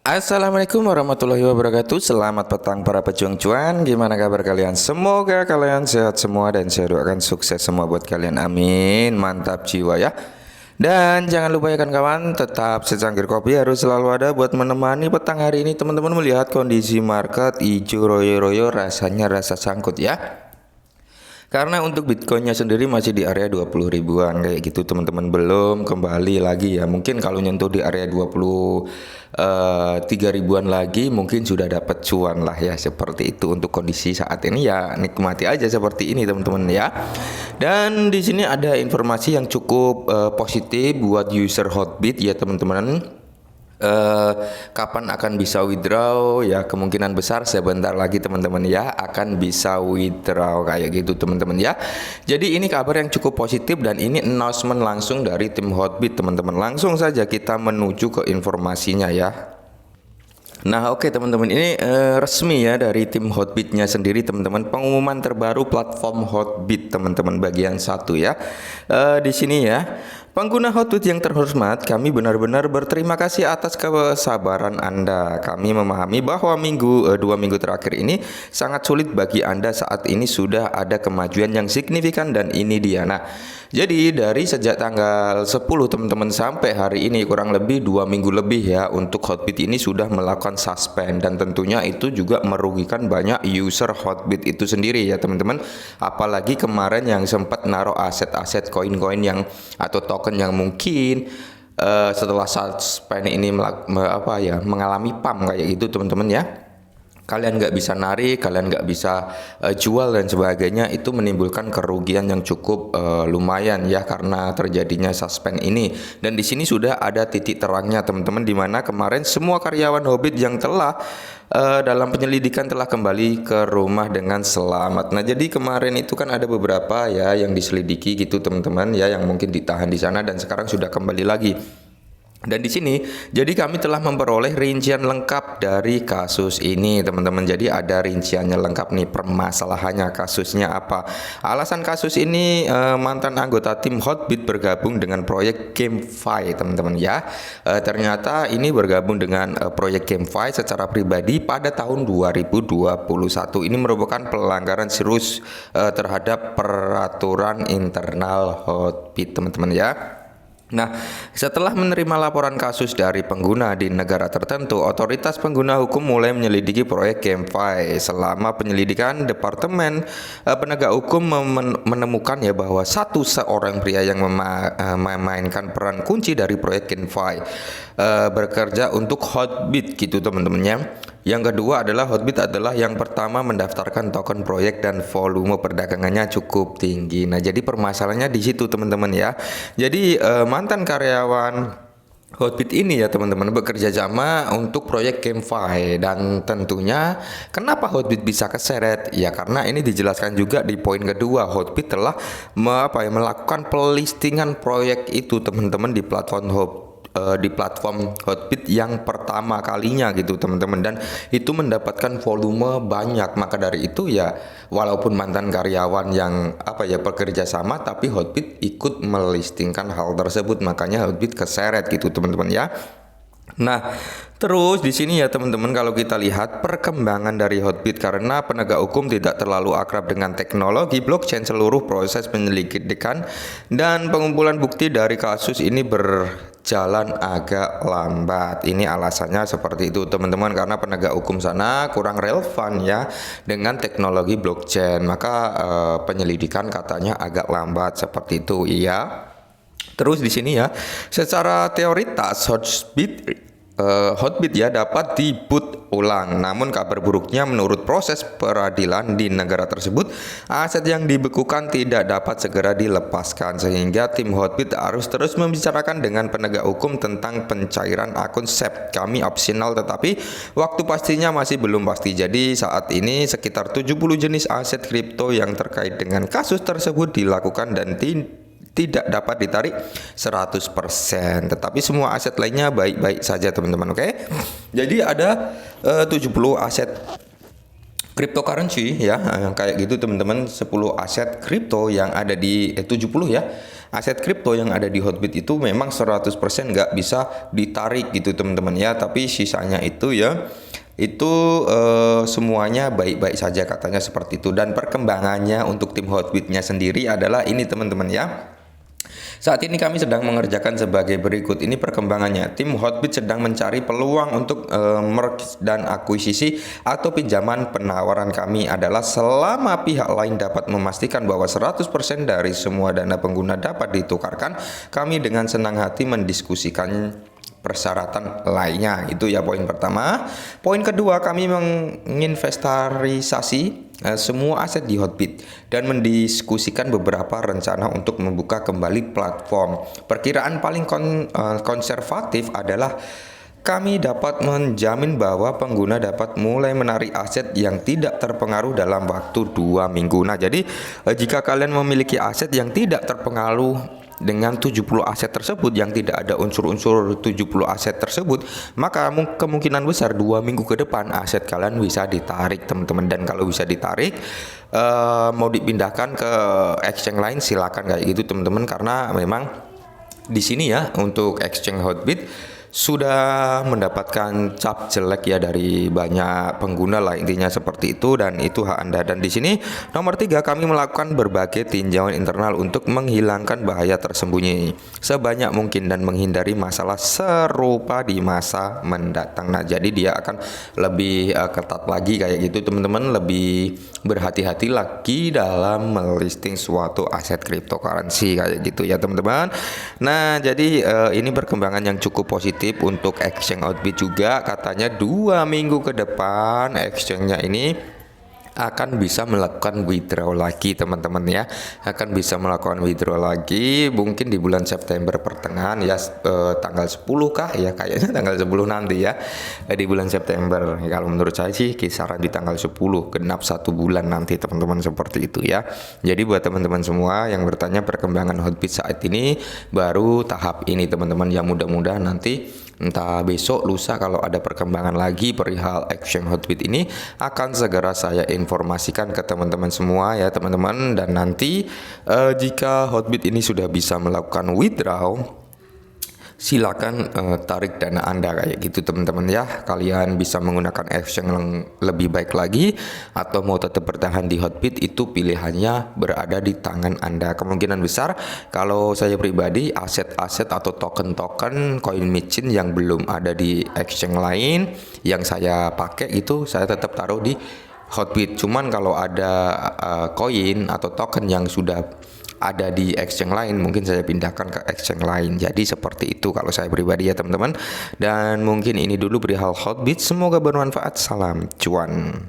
Assalamualaikum warahmatullahi wabarakatuh. Selamat petang para pejuang cuan. Gimana kabar kalian? Semoga kalian sehat semua dan saya doakan sukses semua buat kalian. Amin. Mantap jiwa ya. Dan jangan lupa ya kawan, tetap secangkir kopi harus selalu ada buat menemani petang hari ini. Teman-teman melihat kondisi market hijau royo-royo, rasanya rasa sangkut ya. Karena untuk Bitcoinnya sendiri masih di area 20 ribuan kayak gitu teman-teman, belum kembali lagi ya. Mungkin kalau nyentuh di area 3 ribuan lagi mungkin sudah dapat cuan lah ya, seperti itu untuk kondisi saat ini ya. Nikmati aja seperti ini teman-teman ya. Dan di sini ada informasi yang cukup positif buat user Hotbit ya teman-teman. Kapan akan bisa withdraw ya, kemungkinan besar sebentar lagi teman-teman ya akan bisa withdraw kayak gitu teman-teman ya. Jadi ini kabar yang cukup positif dan ini announcement langsung dari tim Hotbit teman-teman. Langsung saja kita menuju ke informasinya ya. Nah oke teman-teman, ini resmi ya dari tim Hotbitnya sendiri teman-teman, pengumuman terbaru platform Hotbit teman-teman bagian 1 ya. Di sini ya, pengguna Hotbit yang terhormat, kami benar-benar berterima kasih atas kesabaran Anda. Kami memahami bahwa 2 minggu terakhir ini sangat sulit bagi Anda. Saat ini sudah ada kemajuan yang signifikan dan ini dia. Nah, jadi dari sejak tanggal 10 teman-teman sampai hari ini kurang lebih 2 minggu lebih ya, untuk Hotbit ini sudah melakukan suspend dan tentunya itu juga merugikan banyak user Hotbit itu sendiri ya teman-teman. Apalagi kemarin yang sempat naruh aset-aset koin-koin yang atau token yang mungkin setelah suspend ini mengalami pump kayak gitu teman-teman ya. Kalian nggak bisa narik, kalian nggak bisa jual dan sebagainya, itu menimbulkan kerugian yang cukup lumayan ya karena terjadinya suspend ini. Dan di sini sudah ada titik terangnya teman-teman, di mana kemarin semua karyawan Hotbit yang telah dalam penyelidikan telah kembali ke rumah dengan selamat. Nah jadi kemarin itu kan ada beberapa ya yang diselidiki gitu teman-teman ya, yang mungkin ditahan di sana dan sekarang sudah kembali lagi. Dan di sini, jadi kami telah memperoleh rincian lengkap dari kasus ini, teman-teman. Jadi ada rinciannya lengkap nih, permasalahannya, kasusnya apa. Alasan kasus ini mantan anggota tim Hotbit bergabung dengan proyek GameFi, teman-teman ya. Ternyata ini bergabung dengan proyek GameFi secara pribadi pada tahun 2021. Ini merupakan pelanggaran serius terhadap peraturan internal Hotbit, teman-teman ya. Nah, setelah menerima laporan kasus dari pengguna di negara tertentu, otoritas pengguna hukum mulai menyelidiki proyek GameFi. Selama penyelidikan, Departemen Penegak Hukum menemukan ya bahwa seorang pria yang memainkan peran kunci dari proyek GameFi bekerja untuk Hotbit gitu teman-temannya. Yang kedua adalah Hotbit adalah yang pertama mendaftarkan token proyek dan volume perdagangannya cukup tinggi. Nah, jadi permasalahannya di situ teman-teman ya. Jadi mantan karyawan Hotbit ini ya teman-teman bekerja sama untuk proyek GameFi, dan tentunya kenapa Hotbit bisa keseret? Ya karena ini dijelaskan juga di poin kedua, Hotbit telah melakukan pelistingan proyek itu teman-teman di platform Hotbit yang pertama kalinya gitu teman-teman, dan itu mendapatkan volume banyak. Maka dari itu ya walaupun mantan karyawan yang bekerja sama, tapi Hotbit ikut melistingkan hal tersebut, makanya Hotbit keseret gitu teman-teman ya. Nah, terus di sini ya teman-teman, kalau kita lihat perkembangan dari Hotbit, karena penegak hukum tidak terlalu akrab dengan teknologi blockchain, seluruh proses penyelidikan dan pengumpulan bukti dari kasus ini berjalan agak lambat. Ini alasannya seperti itu teman-teman, karena penegak hukum sana kurang relevan ya dengan teknologi blockchain, maka penyelidikan katanya agak lambat seperti itu iya. Terus di sini ya, secara teoritas Hotbit ya dapat di-boot ulang. Namun kabar buruknya, menurut proses peradilan di negara tersebut, aset yang dibekukan tidak dapat segera dilepaskan, sehingga tim Hotbit harus terus membicarakan dengan penegak hukum tentang pencairan akun SEP. Kami opsional, tetapi waktu pastinya masih belum pasti. Jadi saat ini sekitar 70 jenis aset kripto yang terkait dengan kasus tersebut dilakukan dan tidak dapat ditarik 100%, tetapi semua aset lainnya baik-baik saja teman-teman. Oke. Jadi ada 70 aset cryptocurrency ya, kayak gitu teman-teman. 10 aset kripto yang ada di 70 ya. Aset kripto yang ada di Hotbit itu memang 100% nggak bisa ditarik gitu teman-teman ya, tapi sisanya itu ya itu semuanya baik-baik saja katanya seperti itu. Dan perkembangannya untuk tim Hotbitnya sendiri adalah ini teman-teman ya. Saat ini kami sedang mengerjakan sebagai berikut. Ini perkembangannya. Tim Hotbit sedang mencari peluang untuk merge dan akuisisi atau pinjaman. Penawaran kami adalah selama pihak lain dapat memastikan bahwa 100% dari semua dana pengguna dapat ditukarkan, kami dengan senang hati mendiskusikan persyaratan lainnya. Itu ya poin pertama. Poin kedua, kami menginventarisasi semua aset di Hotbit dan mendiskusikan beberapa rencana untuk membuka kembali platform. Perkiraan paling konservatif adalah kami dapat menjamin bahwa pengguna dapat mulai menarik aset yang tidak terpengaruh dalam waktu 2 minggu. Nah, jadi jika kalian memiliki aset yang tidak terpengaruh dengan 70 aset tersebut, yang tidak ada unsur-unsur 70 aset tersebut, maka kemungkinan besar 2 minggu ke depan aset kalian bisa ditarik teman-teman. Dan kalau bisa ditarik, mau dipindahkan ke exchange lain silakan kayak gitu teman-teman, karena memang di sini ya untuk exchange Hotbit sudah mendapatkan cap jelek ya dari banyak pengguna lah, intinya seperti itu, dan itu hak Anda. Dan di sini nomor 3, kami melakukan berbagai tinjauan internal untuk menghilangkan bahaya tersembunyi sebanyak mungkin dan menghindari masalah serupa di masa mendatang. Nah, jadi dia akan lebih ketat lagi kayak gitu teman-teman, lebih berhati-hati lagi dalam melisting suatu aset cryptocurrency kayak gitu ya teman-teman. Nah, jadi ini perkembangan yang cukup positif untuk exchange Hotbit juga. Katanya 2 minggu ke depan exchange-nya ini akan bisa melakukan withdraw lagi teman-teman ya, akan bisa melakukan withdraw lagi mungkin di bulan September pertengahan ya, tanggal 10 kah ya, kayaknya tanggal 10 nanti ya, di bulan September. Kalau menurut saya sih kisaran di tanggal 10, genap 1 bulan nanti teman-teman, seperti itu ya. Jadi buat teman-teman semua yang bertanya perkembangan Hotbit saat ini baru tahap ini teman-teman, yang mudah-mudahan nanti entah besok lusa kalau ada perkembangan lagi perihal exchange Hotbit ini akan segera saya informasikan ke teman-teman semua ya teman-teman. Dan nanti jika Hotbit ini sudah bisa melakukan withdraw, silakan tarik dana Anda kayak gitu teman-teman ya. Kalian bisa menggunakan exchange yang lebih baik lagi atau mau tetap bertahan di Hotbit, itu pilihannya berada di tangan Anda. Kemungkinan besar kalau saya pribadi aset-aset atau token-token koin micin yang belum ada di exchange lain yang saya pakai itu saya tetap taruh di Hotbit. Cuman kalau ada koin atau token yang sudah ada di exchange lain, mungkin saya pindahkan ke exchange lain. Jadi seperti itu kalau saya pribadi ya teman-teman. Dan mungkin ini dulu perihal Hotbit, semoga bermanfaat. Salam cuan.